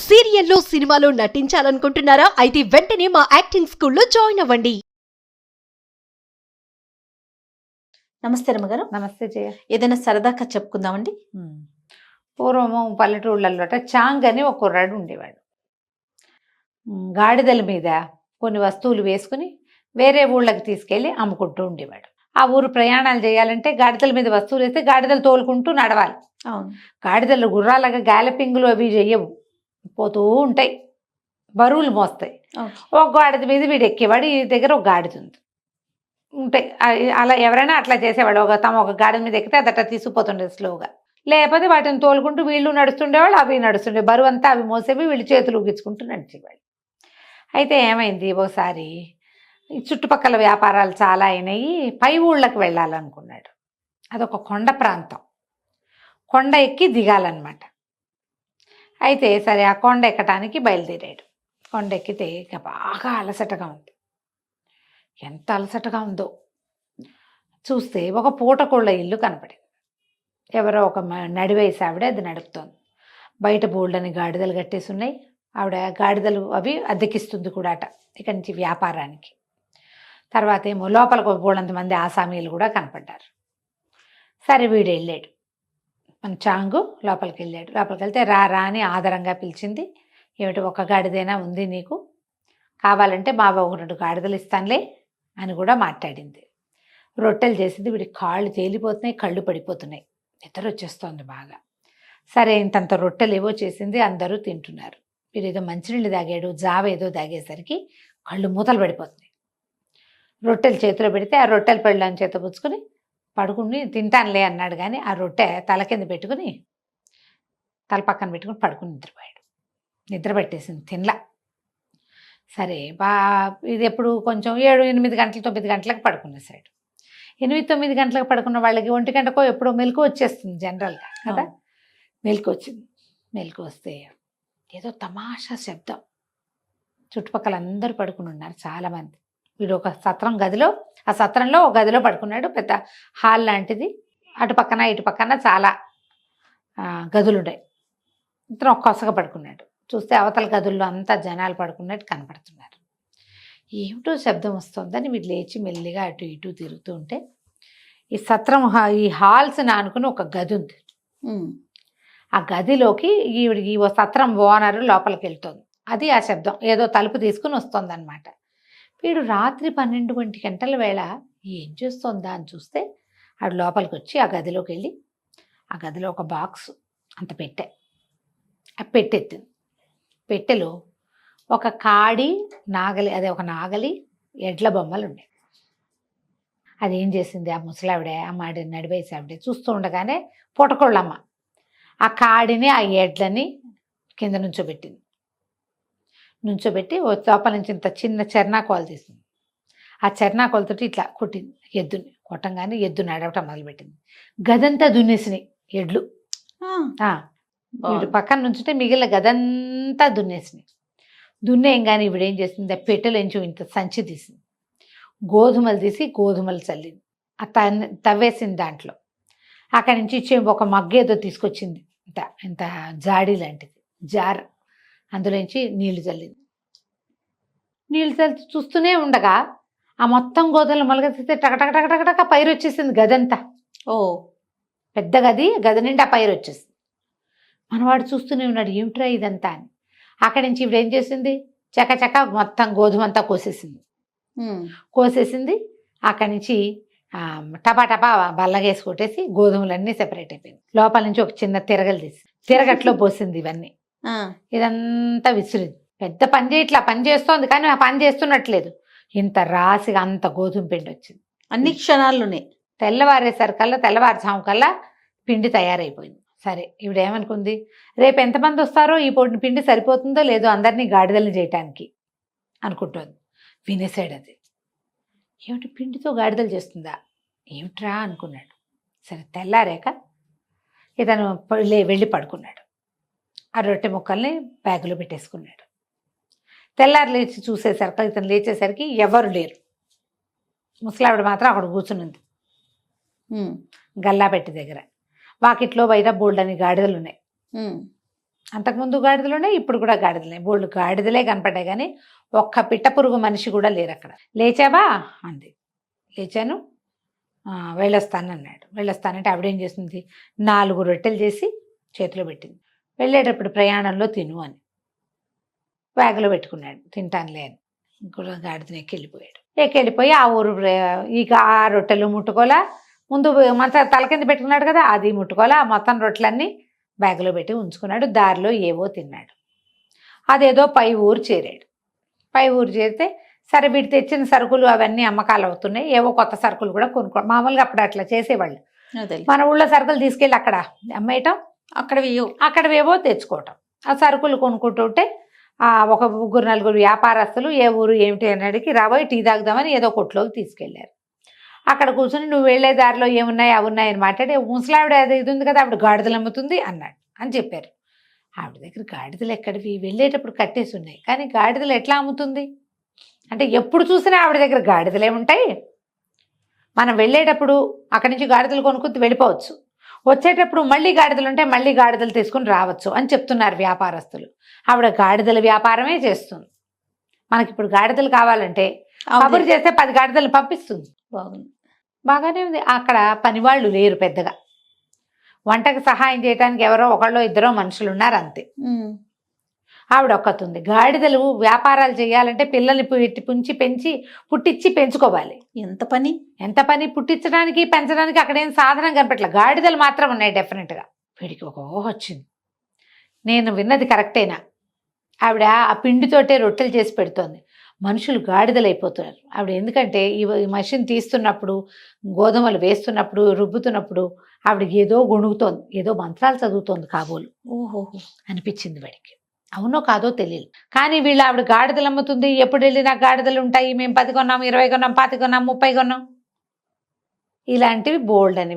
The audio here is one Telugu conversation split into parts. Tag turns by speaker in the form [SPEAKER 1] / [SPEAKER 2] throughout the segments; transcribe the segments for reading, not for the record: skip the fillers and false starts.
[SPEAKER 1] సీరియల్లో సినిమాలో నటించాలనుకుంటున్నారా? అయితే వెంటనే మా యాక్టింగ్ స్కూల్లో జాయిన్ అవ్వండి.
[SPEAKER 2] నమస్తే రమ్మగారు.
[SPEAKER 3] నమస్తే జయ.
[SPEAKER 2] ఏదైనా సరదాగా చెప్పుకుందామండి.
[SPEAKER 3] పూర్వము పల్లెటూళ్ళల్లో చాంగ్ అని ఒక కుర్రాడు ఉండేవాడు. గాడిదల మీద కొన్ని వస్తువులు వేసుకుని వేరే ఊళ్ళకి తీసుకెళ్ళి అమ్ముకుంటూ ఉండేవాడు. ఆ ఊరు ప్రయాణాలు చేయాలంటే గాడిదల మీద వస్తువులు వేస్తే గాడిదలు తోలుకుంటూ నడవాలి.
[SPEAKER 2] అవును.
[SPEAKER 3] గాడిదలు గుర్రాలుగా గ్యాలపింగ్లు అవి చెయ్యవు, పోతూ ఉంటాయి, బరువులు మోస్తాయి. ఒక గాడిద మీద వీడు ఎక్కేవాడు. ఈ దగ్గర ఒక గాడిద ఉంది ఉంటాయి. అలా ఎవరైనా అట్లా చేసేవాడు. ఒక గాడిద మీద ఎక్కితే అదట తీసుకుపోతుండేది స్లోగా. లేకపోతే వాటిని తోలుకుంటూ వీళ్ళు నడుస్తుండేవాళ్ళు, అవి నడుస్తుండే, బరువు అంతా అవి మోసేవి, వీళ్ళు చేతులు ఊగించుకుంటూ నడిచేవాళ్ళు. అయితే ఏమైంది, ఒకసారి ఈ చుట్టుపక్కల వ్యాపారాలు చాలా అయినాయి, పై ఊళ్ళకి వెళ్ళాలనుకున్నాడు. అదొక కొండ ప్రాంతం, కొండ ఎక్కి దిగాలన్నమాట. అయితే సరే ఆ కొండ ఎక్కడానికి బయలుదేరాడు. కొండ ఎక్కితే ఇక బాగా అలసటగా ఉంది. ఎంత అలసటగా ఉందో చూస్తే ఒక పూటకోళ్ళ ఇల్లు కనపడింది. ఎవరో ఒక నడివేసి ఆవిడ అది నడుపుతోంది. బయట బోల్డని గాడిదలు కట్టేసి ఉన్నాయి. ఆవిడ గాడిదలు అవి అద్దెకిస్తుంది కూడా అట ఇక్కడి నుంచి వ్యాపారానికి. తర్వాత ఏమో లోపలికి బోళ్ళంత మంది ఆసామీలు కూడా కనపడ్డారు. సరే వీడు వెళ్ళాడు, మన చాంగు లోపలికి వెళ్ళాడు. లోపలికి వెళ్తే రా రా అని ఆదరంగా పిలిచింది. ఏమిటి ఒక గాడిదైనా ఉంది నీకు, కావాలంటే మా ఒక 2 గాడిదలు ఇస్తానులే అని కూడా మాట్లాడింది. రొట్టెలు చేసింది. వీడి కాళ్ళు తేలిపోతున్నాయి, కళ్ళు పడిపోతున్నాయి, నిద్ర వచ్చేస్తోంది బాగా. సరే ఇంతంత రొట్టెలు ఏవో చేసింది, అందరూ తింటున్నారు. వీడు ఏదో మంచినీళ్ళు తాగాడు, జావ ఏదో తాగేసరికి కళ్ళు మూతలు పడిపోతున్నాయి. రొట్టెలు చేతిలో పెడితే ఆ రొట్టెల పళ్ళని చేత పుచ్చుకొని పడుకుని తింటానులే అన్నాడు. కానీ ఆ రొట్టె తల కింద పెట్టుకుని తల పక్కన పెట్టుకుని పడుకుని నిద్రపోయాడు. నిద్ర పట్టేసింది, తినలా. సరే ఇది ఎప్పుడు కొంచెం 7, 8 గంటలు 9 గంటలకు పడుకునేసాడు. 8, 9 గంటలకు పడుకున్న వాళ్ళకి 1 గంటకో ఎప్పుడో మెలకు వచ్చేస్తుంది జనరల్గా కదా. మెలకు వచ్చింది. మెలకు వస్తే ఏదో తమాషా శబ్దం. చుట్టుపక్కల అందరూ పడుకుని ఉన్నారు చాలామంది. వీడు ఒక సత్రం గదిలో, ఆ సత్రంలో ఒక గదిలో పడుకున్నాడు. పెద్ద హాల్ లాంటిది, అటు పక్కన ఇటు పక్కన చాలా గదులు ఉన్నాయి. ఇతను ఒక్కొక్కగా పడుకున్నాడు. చూస్తే అవతల గదుల్లో అంతా జనాలు పడుకున్నట్టు కనపడుతున్నారు. ఏమిటో శబ్దం వస్తుందని వీడు లేచి మెల్లిగా అటు ఇటు తిరుగుతూ ఉంటే ఈ సత్రం ఈ హాల్స్ ఆనుకుని ఒక గది ఉంది. ఆ గదిలోకి ఈవిడికి ఓ సత్రం ఓనరు లోపలికి వెళ్తుంది. అది ఆ శబ్దం ఏదో తలుపు తీసుకుని వస్తుంది అనమాట. వీడు రాత్రి 12 గంటల వేళ ఏం చేస్తుందా అని చూస్తే ఆడు లోపలికి వచ్చి ఆ గదిలోకి వెళ్ళి ఆ గదిలో ఒక బాక్స్ అంత పెట్టె, ఆ పెట్టెత్తింది. పెట్టెలో ఒక కాడి నాగలి, అదే ఒక నాగలి, ఎడ్ల బొమ్మలు ఉన్నాయి. అదేం చేసింది ఆ ముసలావిడే, ఆ మాడి నడివేసి ఆవిడే చూస్తూ ఉండగానే పూటకోళ్ళమ్మ ఆ కాడిని ఆ ఎడ్లని కింద నుంచోబెట్టింది. నుంచోబెట్టి ఓ లోపల నుంచి ఇంత చిన్న చెర్నాకోలు తీసింది. ఆ చెర్నాకోలతో ఇట్లా కొట్టింది ఎద్దుని. కొట్టంగానే ఎద్దు నడవటం మొదలుపెట్టింది. గదంతా దున్నేసినాయి ఎడ్లు. వీడు పక్కన నుంచుంటే మిగిలిన గదంతా దున్నేసినాయి. దున్నేయంగానే ఇవిడేం చేసింది, ఆ పెట్టెలోంచి ఇంత సంచి తీసింది, గోధుమలు తీసి గోధుమలు చల్లింది. ఆ తవ్వేసింది దాంట్లో. అక్కడి నుంచి ఒక మగ్గేదో తీసుకొచ్చింది, ఇంత జాడీ లాంటిది జార్, అందులోంచి నీళ్లు చల్లింది. నీళ్లు చల్లి చూస్తూనే ఉండగా ఆ మొత్తం గోధుమలు మొలకెత్తితే టకటక పైరు వచ్చేసింది గదంతా. పెద్ద గది నిండా పైరు వచ్చేసింది. మనవాడు చూస్తూనే ఉన్నాడు, ఏమిట్రా ఇదంతా అని. అక్కడి నుంచి ఇప్పుడు ఏం చేసింది, చకచక మొత్తం గోధుమంతా కోసేసింది. అక్కడి నుంచి టపా బల్లగేసి కొట్టేసి గోధుమలన్నీ సెపరేట్ అయిపోయింది. లోపల నుంచి ఒక చిన్న తిరగలు తీసి తిరగట్లో పోసింది. ఇవన్నీ ఇదంతా విసిరింది. పెద్ద పని చేయట్లా, పని చేస్తోంది కానీ ఆ పని చేస్తున్నట్లేదు. ఇంత రాసిగా అంత గోధుమ పిండి వచ్చింది.
[SPEAKER 2] అన్ని క్షణాల్లోనే
[SPEAKER 3] తెల్లవారేసరికల్లా, తెల్లవారుజాము కల్లా పిండి తయారైపోయింది. సరే ఇవిడేమనుకుంది, రేపు ఎంతమంది వస్తారో ఈ పొడిని పిండి సరిపోతుందో లేదో అందరినీ గాడిదల్ని చేయటానికి అనుకుంటోంది. వినేసాడు అది. ఏమిటి పిండితో గాడిదలు చేస్తుందా ఏమిట్రా అనుకున్నాడు. సరే తెల్లారాక ఇతను వెళ్ళి పడుకున్నాడు. ఆ రొట్టె ముక్కల్ని బ్యాగులో పెట్టేసుకున్నాడు. తెల్లారు లేచి చూసేసరికి, ఇతను లేచేసరికి ఎవరు లేరు. ముసలావిడ మాత్రం అక్కడ కూర్చునుంది గల్లా పెట్టి దగ్గర. వాకిట్లో బయట బోల్డని గాడిదలు ఉన్నాయి. అంతకుముందు గాడిదలునే, ఇప్పుడు కూడా గాడిదలే, బోల్డ్ గాడిదలే కనపడ్డాయి కానీ ఒక్క పిట్ట పురుగు మనిషి కూడా లేరు అక్కడ. లేచావా అంది. లేచాను. వెళ్ళొస్తాను అన్నాడు. వెళ్ళొస్తానంటే ఆవిడేం చేస్తుంది, 4 రొట్టెలు చేసి చేతిలో పెట్టింది. వెళ్ళేటప్పుడు ప్రయాణంలో తిను అని బ్యాగ్లో పెట్టుకున్నాడు. తింటానులే అని ఇంకో గాడిదని ఎక్కెళ్ళిపోయి ఆ ఊరు ఇక ఆ రొట్టెలు ముట్టుకోలా. ముందు తల కింద పెట్టుకున్నాడు కదా, అది ముట్టుకోలా. మొత్తం రొట్టెలన్నీ బ్యాగ్లో పెట్టి ఉంచుకున్నాడు. దారిలో ఏవో తిన్నాడు. అదేదో పై ఊరు చేరాడు. పై ఊరు చేరితే సరే వీడు తెచ్చిన సరుకులు అవన్నీ అమ్మకాలు అవుతున్నాయి. ఏవో కొత్త సరుకులు కూడా మామూలుగా అప్పుడు అట్లా చేసేవాళ్ళు. మన ఊళ్ళో సరుకులు తీసుకెళ్ళి అక్కడ అమ్మేయటం, అక్కడవేవో తెచ్చుకోవటం. ఆ సరుకులు కొనుక్కుంటుంటే ఒక 3-4 వ్యాపారస్తులు ఏ ఊరు ఏమిటి అని అడిగి రాబోయి టీ తాగుదామని ఏదో కొట్లోకి తీసుకెళ్లారు. అక్కడ కూర్చొని నువ్వు వెళ్లే దారిలో ఏమున్నాయి అవి ఉన్నాయని మాట్లాడి, ముసలావిడ ఇది ఉంది కదా ఆవిడ గాడిదలు అమ్ముతుంది అన్నాడు అని చెప్పారు. ఆవిడ దగ్గర గాడిదలు ఎక్కడివి, వెళ్ళేటప్పుడు కట్టేసి ఉన్నాయి కానీ గాడిదలు ఎట్లా అమ్ముతుంది అంటే, ఎప్పుడు చూసినా ఆవిడ దగ్గర గాడిదలే ఉంటాయి. మనం వెళ్ళేటప్పుడు అక్కడి నుంచి గాడిదలు కొనుక్కు వెళ్ళిపోవచ్చు, వచ్చేటప్పుడు మళ్ళీ గాడిదలు ఉంటే మళ్ళీ గాడిదలు తీసుకుని రావచ్చు అని చెప్తున్నారు వ్యాపారస్తులు. ఆవిడ గాడిదల వ్యాపారమే చేస్తుంది. మనకి ఇప్పుడు గాడిదలు కావాలంటే కబురు చేస్తే 10 గాడిదలు పంపిస్తుంది.
[SPEAKER 2] బాగుంది,
[SPEAKER 3] బాగానే ఉంది. అక్కడ పనివాళ్ళు లేరు పెద్దగా, వంటకు సహాయం చేయడానికి ఎవరో ఒకళ్ళో ఇద్దరో మనుషులు ఉన్నారు అంతే. ఆవిడ ఒక్కతుంది. గాడిదలు వ్యాపారాలు చేయాలంటే పిల్లల్ని పుంచి పెంచి పుట్టించి పెంచుకోవాలి. ఎంత పని పుట్టించడానికి పెంచడానికి అక్కడేం సాధనం కనపట్ల. గాడిదలు మాత్రం ఉన్నాయి డెఫినెట్గా. వీడికి ఒక ఊహ వచ్చింది, నేను విన్నది కరెక్టేనా. ఆవిడ ఆ పిండితోటే రొట్టెలు చేసి పెడుతోంది. మనుషులు గాడిదలు అయిపోతున్నారు ఆవిడ. ఎందుకంటే ఈ మషిన్ తీస్తున్నప్పుడు, గోధుమలు వేస్తున్నప్పుడు, రుబ్బుతున్నప్పుడు ఆవిడకి ఏదో గొణుగుతోంది, ఏదో మంత్రాలు చదువుతోంది కాబోలు. ఓహో అనిపించింది వాడికి. అవునో కాదో తెలియదు కానీ వీళ్ళు ఆవిడ గాడిదలు అమ్ముతుంది, ఎప్పుడు వెళ్ళినా గాడిదలు ఉంటాయి, మేము 10 కొన్నాం, 20 కొన్నాం, 25 కొన్నాం, 30 కొన్నాం, ఇలాంటివి బోల్డ్ అని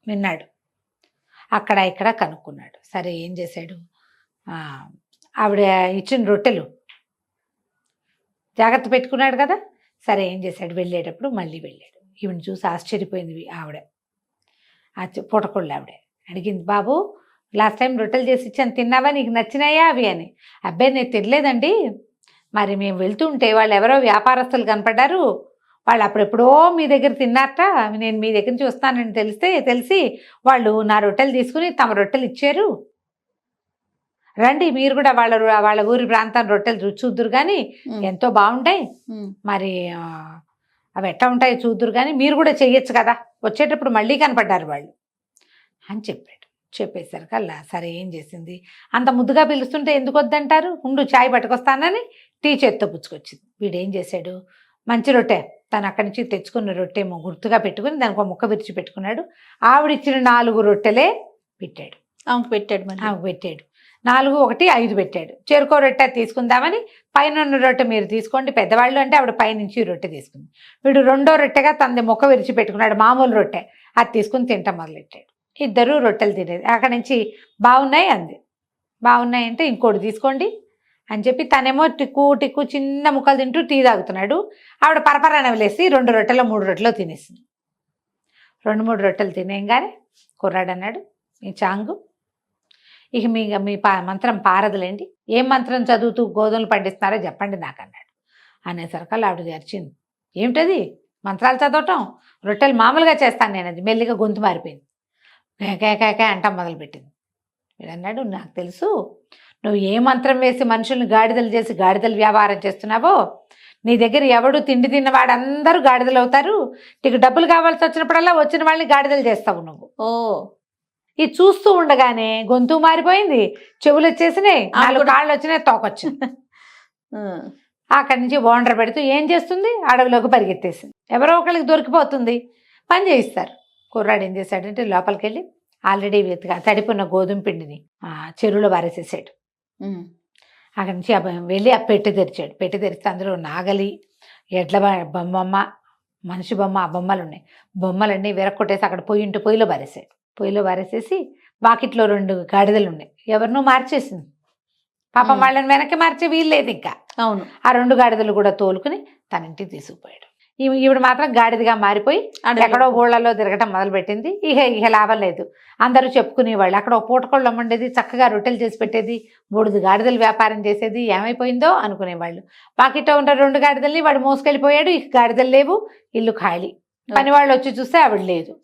[SPEAKER 3] విన్నాడు. అక్కడ ఇక్కడ కనుక్కున్నాడు. సరే ఏం చేశాడు, ఆవిడ ఇచ్చిన రొట్టెలు జాగ్రత్త పెట్టుకున్నాడు కదా. సరే ఏం చేశాడు, వెళ్ళేటప్పుడు మళ్ళీ వెళ్ళాడు. ఈవిని చూసి ఆశ్చర్యపోయింది ఆవిడ. పూటకోళ్ళు ఆవిడ అడిగింది, బాబు లాస్ట్ టైం రొట్టెలు చేసి ఇచ్చాను, తిన్నావా, నీకు నచ్చినాయా అవి అని. అబ్బాయి నేను తినలేదండి, మరి మేము వెళ్తుంటే వాళ్ళు ఎవరో వ్యాపారస్తులు కనపడ్డారు, వాళ్ళు అప్పుడెప్పుడో మీ దగ్గర తిన్నారట, నేను మీ దగ్గర నుంచి వస్తానని తెలిసి వాళ్ళు నా రొట్టెలు తీసుకుని తమ రొట్టెలు ఇచ్చారు, రండి మీరు కూడా వాళ్ళ ఊరి ప్రాంతం రొట్టెలు చూద్దురు కానీ ఎంతో బాగుంటాయి, మరి అవి ఎట్లా ఉంటాయి చూద్దురు కానీ మీరు కూడా చెయ్యొచ్చు కదా, వచ్చేటప్పుడు మళ్ళీ కనపడ్డారు వాళ్ళు అని చెప్పేసరికల్లా సరే ఏం చేసింది, అంత ముద్దుగా పిలుస్తుంటే ఎందుకు వద్దంటారు, ఉండు చాయ్ పట్టుకొస్తానని టీ చేత్తో పుచ్చుకొచ్చింది. వీడేం చేశాడు, మంచి రొట్టె తను అక్కడి నుంచి తెచ్చుకున్న రొట్టెమో గుర్తుగా పెట్టుకుని దానికి ఒక ముక్క విరిచి పెట్టుకున్నాడు. ఆవిడిచ్చిన 4 రొట్టెలే పెట్టాడు. ఆమెకు పెట్టాడు 4, 1, 5 పెట్టాడు. చెరుకో రొట్టె తీసుకుందామని పైన రొట్టె మీరు తీసుకోండి పెద్దవాళ్ళు అంటే ఆవిడ పైనుంచి రొట్టె తీసుకుంది. వీడు 2వ రొట్టెగా తనది ముక్క విరిచి పెట్టుకున్నాడు, మామూలు రొట్టె, అది తీసుకుని తింటాం మొదలెట్టాడు. ఇద్దరు రొట్టెలు తినేది. అక్కడి నుంచి బాగున్నాయి అంది. బాగున్నాయంటే ఇంకోటి తీసుకోండి అని చెప్పి తనేమో టిక్కు చిన్న ముక్కలు తింటూ టీ తాగుతున్నాడు. ఆవిడ పరపరాన వదిలేసి 2 రొట్టెలో 3 రొట్టెలో తినేసింది. 2-3 రొట్టెలు తినేయంగానే కుర్రాడు అన్నాడు, మీ చాంగు ఇక మీ మంత్రం పారదులేండి, ఏం మంత్రం చదువుతూ గోధుమలు పండిస్తున్నారో చెప్పండి నాకు అన్నాడు. అనేసరికల్లా ఆవిడ అరిచింది, ఏమిటది మంత్రాలు చదవటం, రొట్టెలు మామూలుగా చేస్తాను నేను, అది మెల్లిగా గొంతు మారిపోయింది, కేకే అంట మొదలుపెట్టింది. వీడన్నాడు, నాకు తెలుసు నువ్వు ఏ మంత్రం వేసి మనుషుల్ని గాడిదలు చేసి గాడిదలు వ్యాపారం చేస్తున్నావో, నీ దగ్గర ఎవడు తిండి తిన్నవాడందరూ గాడిదలు అవుతారు, నీకు డబ్బులు కావాల్సి వచ్చినప్పుడల్లా వచ్చిన వాళ్ళని గాడిదలు చేస్తావు నువ్వు. ఇది చూస్తూ ఉండగానే గొంతు మారిపోయింది, చెవులు వచ్చేసినాయి, 4 కాళ్ళు వచ్చినాయి, తోకొచ్చింది. అక్కడి నుంచి ఓండర్ పెడుతూ ఏం చేస్తుంది, అడవిలోకి పరిగెత్తేసింది. ఎవరో ఒకరికి దొరికిపోతుంది, పని చేయిస్తారు. కుర్రాడు ఏం చేశాడంటే లోపలికి వెళ్ళి ఆల్రెడీ తడిపున్న గోధుమ పిండిని చెరువులో వారేసేసాడు. అక్కడి నుంచి వెళ్ళి ఆ పెట్టి తెరిచాడు. పెట్టి తెరిస్తే అందులో నాగలి, ఎడ్ల బొమ్మ, మనిషి బొమ్మ, ఆ బొమ్మలు ఉన్నాయి. బొమ్మలన్నీ విరక్కొట్టేసి అక్కడ పొయ్యిలో వారేసాడు. పొయ్యిలో వారేసేసి వాకిట్లో 2 గాడిదలు ఉన్నాయి, ఎవరినో మార్చేసింది. పాపం వాళ్ళని వెనక్కి మార్చే వీల్లేదు ఇంకా. అవును, ఆ 2 గాడిదలు కూడా తోలుకుని తన ఇంటికి తీసుకుపోయాడు. ఈవిడ మాత్రం గాడిదగా మారిపోయి ఎక్కడో ఊళ్ళలో తిరగటం మొదలుపెట్టింది. ఇక లాభం లేదు. అందరూ చెప్పుకునేవాళ్ళు. అక్కడ ఒక పూటకోళ్ళు అమ్మండేది, చక్కగా రొట్టెలు చేసి పెట్టేది, 3 గాడిదలు వ్యాపారం చేసేది, ఏమైపోయిందో అనుకునేవాళ్ళు. పాకిట్లో ఉన్న 2 గాడిదల్ని వాడు మోసుకెళ్ళిపోయాడు. ఇక గాడిదలు లేవు, ఇల్లు ఖాళీ. పని వాళ్ళు వచ్చి చూస్తే ఆవిడ లేదు.